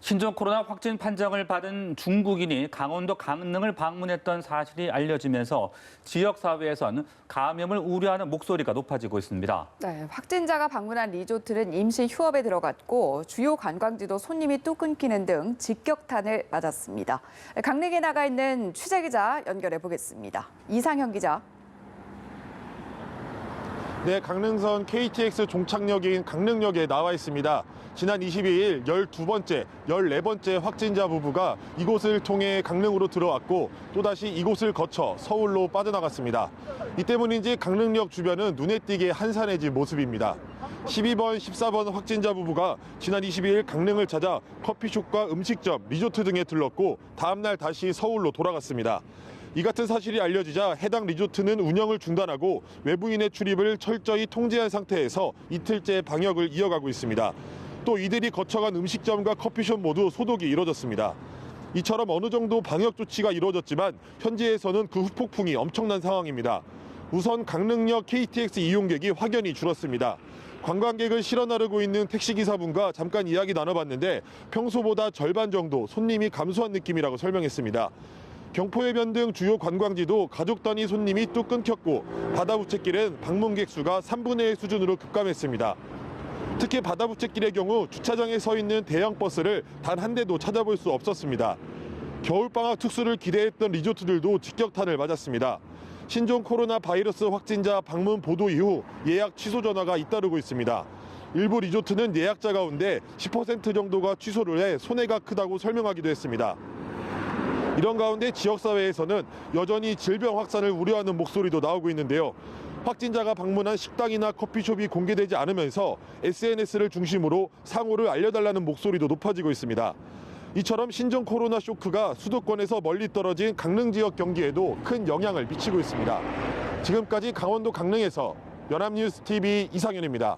신종 코로나 확진 판정을 받은 중국인이 강원도 강릉을 방문했던 사실이 알려지면서 지역사회에선 감염을 우려하는 목소리가 높아지고 있습니다. 네, 확진자가 방문한 리조트는 임시 휴업에 들어갔고 주요 관광지도 손님이 뚝 끊기는 등 직격탄을 맞았습니다. 강릉에 나가 있는 취재기자 연결해 보겠습니다. 이상현 기자. 네, 강릉선 KTX 종착역인 강릉역에 나와 있습니다. 지난 22일 12번째, 14번째 확진자 부부가 이곳을 통해 강릉으로 들어왔고 또다시 이곳을 거쳐 서울로 빠져나갔습니다. 이 때문인지 강릉역 주변은 눈에 띄게 한산해진 모습입니다. 12번, 14번 확진자 부부가 지난 22일 강릉을 찾아 커피숍과 음식점, 리조트 등에 들렀고 다음 날 다시 서울로 돌아갔습니다. 이 같은 사실이 알려지자 해당 리조트는 운영을 중단하고 외부인의 출입을 철저히 통제한 상태에서 이틀째 방역을 이어가고 있습니다. 또 이들이 거쳐간 음식점과 커피숍 모두 소독이 이뤄졌습니다. 이처럼 어느 정도 방역 조치가 이루어졌지만 현지에서는 그 후폭풍이 엄청난 상황입니다. 우선 강릉역 KTX 이용객이 확연히 줄었습니다. 관광객을 실어 나르고 있는 택시기사분과 잠깐 이야기 나눠봤는데 평소보다 절반 정도 손님이 감소한 느낌이라고 설명했습니다. 경포해변 등 주요 관광지도 가족 단위 손님이 뚝 끊겼고 바다부채길은 방문객 수가 3분의 1 수준으로 급감했습니다. 특히 바다부채길의 경우 주차장에 서 있는 대형 버스를 단 한 대도 찾아볼 수 없었습니다. 겨울방학 특수를 기대했던 리조트들도 직격탄을 맞았습니다. 신종 코로나 바이러스 확진자 방문 보도 이후 예약 취소 전화가 잇따르고 있습니다. 일부 리조트는 예약자 가운데 10% 정도가 취소를 해 손해가 크다고 설명하기도 했습니다. 이런 가운데 지역사회에서는 여전히 질병 확산을 우려하는 목소리도 나오고 있는데요. 확진자가 방문한 식당이나 커피숍이 공개되지 않으면서 SNS를 중심으로 상호를 알려달라는 목소리도 높아지고 있습니다. 이처럼 신종 코로나 쇼크가 수도권에서 멀리 떨어진 강릉 지역 경기에도 큰 영향을 미치고 있습니다. 지금까지 강원도 강릉에서 연합뉴스 TV 이상현입니다.